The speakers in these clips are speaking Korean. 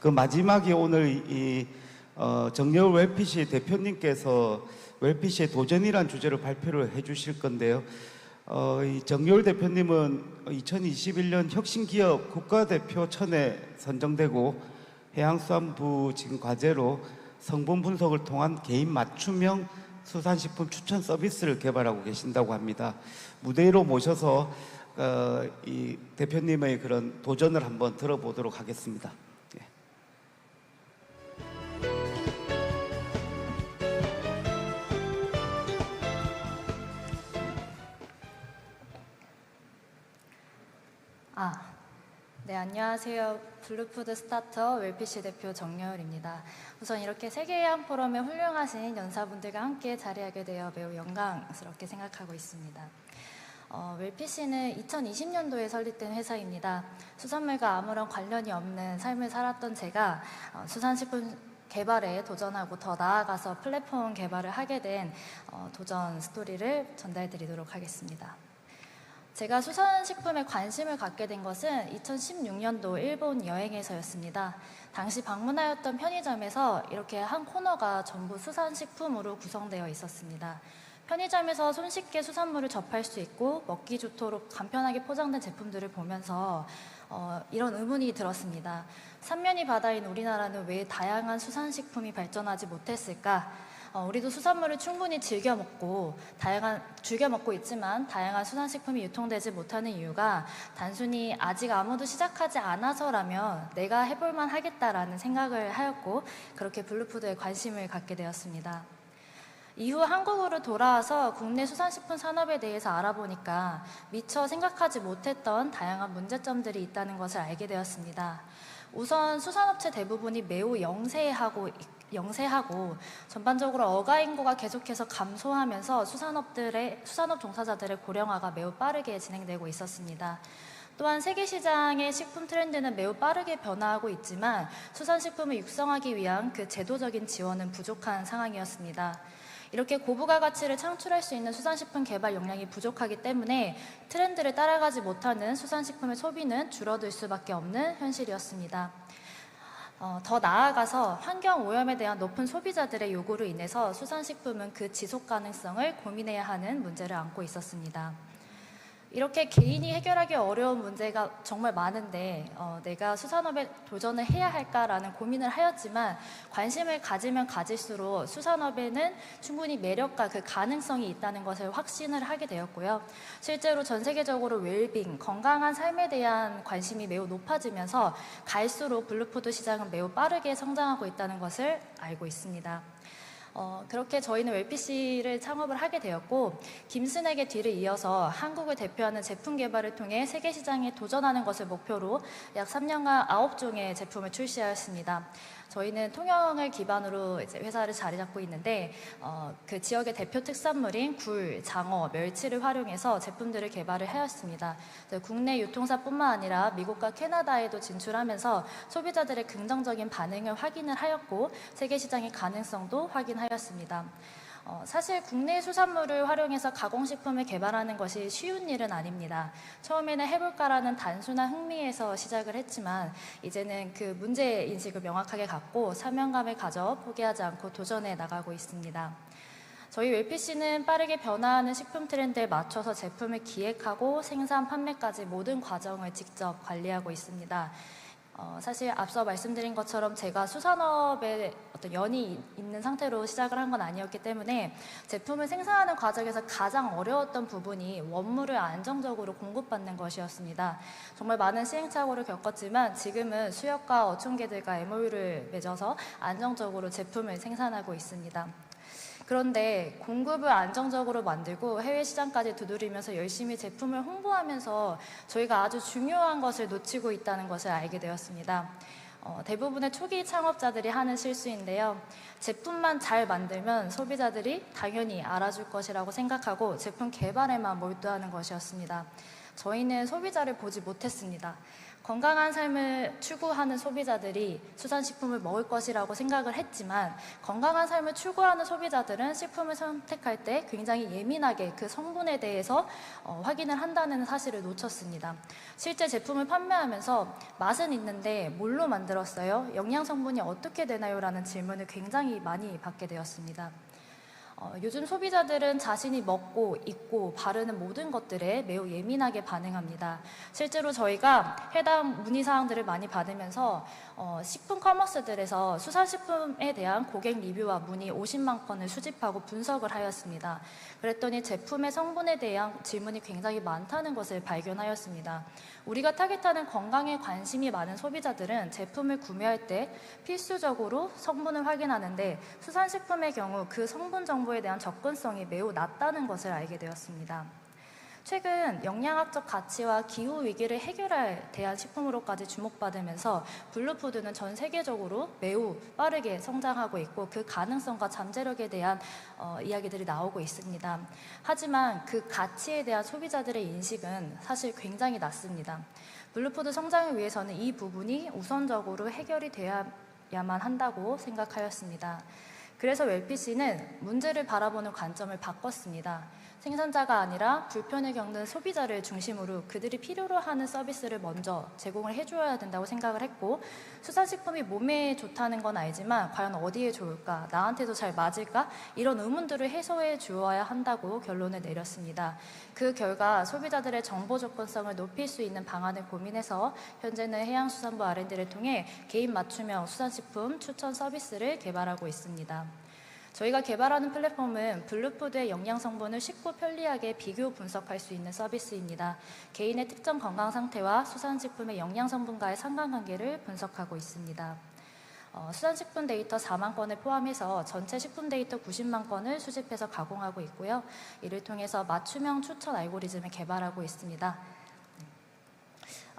그 마지막에 오늘 정여울 웰피시 대표님께서 웰피시의 도전이란 주제로 발표를 해주실 건데요. 이 정여울 대표님은 2021년 혁신기업 국가대표천에 선정되고 해양수산부 지금 과제로 성분 분석을 통한 개인 맞춤형 수산식품 추천 서비스를 개발하고 계신다고 합니다. 무대 위로 모셔서 이 대표님의 그런 도전을 한번 들어보도록 하겠습니다. 네, 안녕하세요. 블루푸드 스타트업 웰피시 대표 정여울입니다. 우선 이렇게 세계해양 포럼에 훌륭하신 연사분들과 함께 자리하게 되어 매우 영광스럽게 생각하고 있습니다. 웰피시는 2020년도에 설립된 회사입니다. 수산물과 아무런 관련이 없는 삶을 살았던 제가 수산식품 개발에 도전하고 더 나아가서 플랫폼 개발을 하게 된 도전 스토리를 전달드리도록 하겠습니다. 제가 수산식품에 관심을 갖게 된 것은 2016년도 일본 여행에서였습니다. 당시 방문하였던 편의점에서 이렇게 한 코너가 전부 수산식품으로 구성되어 있었습니다. 편의점에서 손쉽게 수산물을 접할 수 있고 먹기 좋도록 간편하게 포장된 제품들을 보면서 이런 의문이 들었습니다. 삼면이 바다인 우리나라는 왜 다양한 수산식품이 발전하지 못했을까? 우리도 수산물을 충분히 즐겨 먹고 있지만 다양한 수산식품이 유통되지 못하는 이유가 단순히 아직 아무도 시작하지 않아서라면 내가 해볼만 하겠다라는 생각을 하였고 그렇게 블루푸드에 관심을 갖게 되었습니다. 이후 한국으로 돌아와서 국내 수산식품 산업에 대해서 알아보니까 미처 생각하지 못했던 다양한 문제점들이 있다는 것을 알게 되었습니다. 우선 수산업체 대부분이 매우 영세하고 전반적으로 어가 인구가 계속해서 감소하면서 수산업 종사자들의 고령화가 매우 빠르게 진행되고 있었습니다. 또한 세계 시장의 식품 트렌드는 매우 빠르게 변화하고 있지만 수산식품을 육성하기 위한 그 제도적인 지원은 부족한 상황이었습니다. 이렇게 고부가 가치를 창출할 수 있는 수산식품 개발 역량이 부족하기 때문에 트렌드를 따라가지 못하는 수산식품의 소비는 줄어들 수밖에 없는 현실이었습니다. 더 나아가서 환경오염에 대한 높은 소비자들의 요구로 인해서 수산식품은 그 지속 가능성을 고민해야 하는 문제를 안고 있었습니다. 이렇게 개인이 해결하기 어려운 문제가 정말 많은데 내가 수산업에 도전을 해야 할까라는 고민을 하였지만 관심을 가지면 가질수록 수산업에는 충분히 매력과 그 가능성이 있다는 것을 확신을 하게 되었고요. 실제로 전 세계적으로 웰빙, 건강한 삶에 대한 관심이 매우 높아지면서 갈수록 블루푸드 시장은 매우 빠르게 성장하고 있다는 것을 알고 있습니다. 그렇게 저희는 웰피시를 창업을 하게 되었고 김순에게 뒤를 이어서 한국을 대표하는 제품 개발을 통해 세계 시장에 도전하는 것을 목표로 약 3년간 9종의 제품을 출시하였습니다. 저희는 통영을 기반으로 이제 회사를 자리 잡고 있는데 그 지역의 대표 특산물인 굴, 장어, 멸치를 활용해서 제품들을 개발을 하였습니다. 국내 유통사뿐만 아니라 미국과 캐나다에도 진출하면서 소비자들의 긍정적인 반응을 확인을 하였고 세계 시장의 가능성도 확인하였습니다. 사실 국내 수산물을 활용해서 가공식품을 개발하는 것이 쉬운 일은 아닙니다. 처음에는 해볼까라는 단순한 흥미에서 시작을 했지만 이제는 그 문제인식을 명확하게 갖고 사명감을 가져 포기하지 않고 도전해 나가고 있습니다. 저희 웰피시는 빠르게 변화하는 식품 트렌드에 맞춰서 제품을 기획하고 생산, 판매까지 모든 과정을 직접 관리하고 있습니다. 사실 앞서 말씀드린 것처럼 제가 수산업에 어떤 연이 있는 상태로 시작을 한 건 아니었기 때문에 제품을 생산하는 과정에서 가장 어려웠던 부분이 원물을 안정적으로 공급받는 것이었습니다. 정말 많은 시행착오를 겪었지만 지금은 수협과 어촌계들과 MOU를 맺어서 안정적으로 제품을 생산하고 있습니다. 그런데 공급을 안정적으로 만들고 해외 시장까지 두드리면서 열심히 제품을 홍보하면서 저희가 아주 중요한 것을 놓치고 있다는 것을 알게 되었습니다. 대부분의 초기 창업자들이 하는 실수인데요. 제품만 잘 만들면 소비자들이 당연히 알아줄 것이라고 생각하고 제품 개발에만 몰두하는 것이었습니다. 저희는 소비자를 보지 못했습니다. 건강한 삶을 추구하는 소비자들이 수산식품을 먹을 것이라고 생각을 했지만 건강한 삶을 추구하는 소비자들은 식품을 선택할 때 굉장히 예민하게 그 성분에 대해서 확인을 한다는 사실을 놓쳤습니다. 실제 제품을 판매하면서 맛은 있는데 뭘로 만들었어요? 영양 성분이 어떻게 되나요? 라는 질문을 굉장히 많이 받게 되었습니다. 요즘 소비자들은 자신이 먹고 입고 바르는 모든 것들에 매우 예민하게 반응합니다. 실제로 저희가 해당 문의사항들을 많이 받으면서 식품 커머스들에서 수산식품에 대한 고객 리뷰와 문의 50만 건을 수집하고 분석을 하였습니다. 그랬더니 제품의 성분에 대한 질문이 굉장히 많다는 것을 발견하였습니다. 우리가 타겟하는 건강에 관심이 많은 소비자들은 제품을 구매할 때 필수적으로 성분을 확인하는데 수산식품의 경우 그 성분 정보에 대한 접근성이 매우 낮다는 것을 알게 되었습니다. 최근 영양학적 가치와 기후 위기를 해결할 대한식품으로까지 주목받으면서 블루푸드는 전 세계적으로 매우 빠르게 성장하고 있고 그 가능성과 잠재력에 대한 이야기들이 나오고 있습니다. 하지만 그 가치에 대한 소비자들의 인식은 사실 굉장히 낮습니다. 블루푸드 성장을 위해서는 이 부분이 우선적으로 해결이 되어야만 한다고 생각하였습니다. 그래서 웰피씨는 문제를 바라보는 관점을 바꿨습니다. 생산자가 아니라 불편을 겪는 소비자를 중심으로 그들이 필요로 하는 서비스를 먼저 제공을 해줘야 된다고 생각을 했고 수산식품이 몸에 좋다는 건 알지만 과연 어디에 좋을까? 나한테도 잘 맞을까? 이런 의문들을 해소해 주어야 한다고 결론을 내렸습니다. 그 결과 소비자들의 정보 접근성을 높일 수 있는 방안을 고민해서 현재는 해양수산부 R&D를 통해 개인 맞춤형 수산식품 추천 서비스를 개발하고 있습니다. 저희가 개발하는 플랫폼은 블루푸드의 영양 성분을 쉽고 편리하게 비교 분석할 수 있는 서비스입니다. 개인의 특정 건강 상태와 수산식품의 영양 성분과의 상관관계를 분석하고 있습니다. 수산식품 데이터 4만 건을 포함해서 전체 식품 데이터 90만 건을 수집해서 가공하고 있고요. 이를 통해서 맞춤형 추천 알고리즘을 개발하고 있습니다.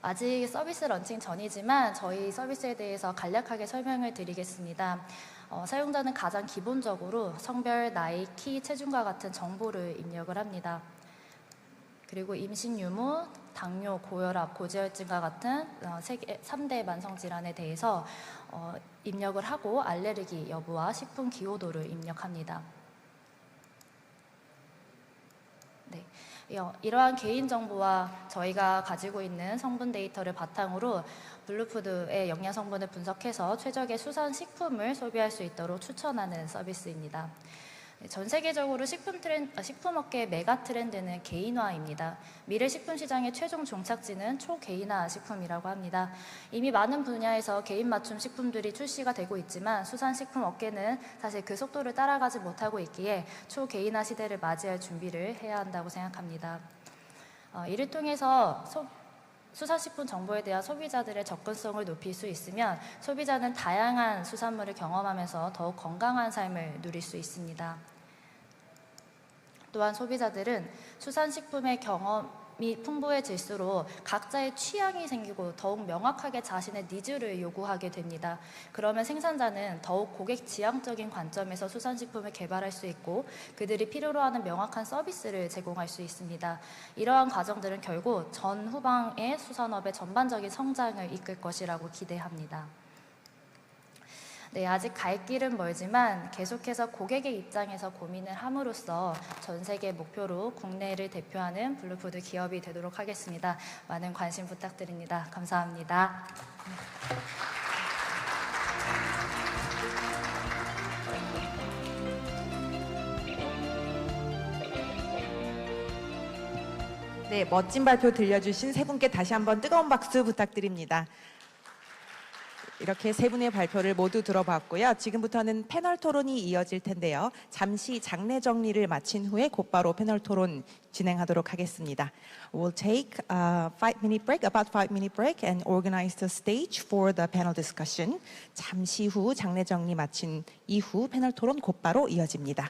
아직 서비스 런칭 전이지만 저희 서비스에 대해서 간략하게 설명을 드리겠습니다. 사용자는 가장 기본적으로 성별, 나이, 키, 체중과 같은 정보를 입력을 합니다. 그리고 임신 유무, 당뇨, 고혈압, 고지혈증과 같은 3대 만성질환에 대해서 입력을 하고 알레르기 여부와 식품 기호도를 입력합니다. 네. 이러한 개인정보와 저희가 가지고 있는 성분 데이터를 바탕으로 블루푸드의 영양 성분을 분석해서 최적의 수산식품을 소비할 수 있도록 추천하는 서비스입니다. 전 세계적으로 식품업계의 메가 트렌드는 개인화입니다. 미래 식품 시장의 최종 종착지는 초개인화 식품이라고 합니다. 이미 많은 분야에서 개인 맞춤 식품들이 출시가 되고 있지만 수산식품 업계는 사실 그 속도를 따라가지 못하고 있기에 초개인화 시대를 맞이할 준비를 해야 한다고 생각합니다. 이를 통해서 수산식품 정보에 대한 소비자들의 접근성을 높일 수 있으면 소비자는 다양한 수산물을 경험하면서 더욱 건강한 삶을 누릴 수 있습니다. 또한 소비자들은 수산식품의 경험이 풍부해질수록 각자의 취향이 생기고 더욱 명확하게 자신의 니즈를 요구하게 됩니다. 그러면 생산자는 더욱 고객 지향적인 관점에서 수산식품을 개발할 수 있고 그들이 필요로 하는 명확한 서비스를 제공할 수 있습니다. 이러한 과정들은 결국 전후방의 수산업의 전반적인 성장을 이끌 것이라고 기대합니다. 네, 아직 갈 길은 멀지만 계속해서 고객의 입장에서 고민을 함으로써 전 세계 목표로 국내를 대표하는 블루푸드 기업이 되도록 하겠습니다. 많은 관심 부탁드립니다. 감사합니다. 네, 멋진 발표 들려주신 세 분께 다시 한번 뜨거운 박수 부탁드립니다. 이렇게 세 분의 발표를 모두 들어봤고요. 지금부터는 패널 토론이 이어질 텐데요. 잠시 장례 정리를 마친 후에 곧바로 패널 토론 진행하도록 하겠습니다. We'll take a 5-minute break, about 5-minute break, and organize the stage for the panel discussion. 잠시 후 장례 정리 마친 이후 패널 토론 곧바로 이어집니다.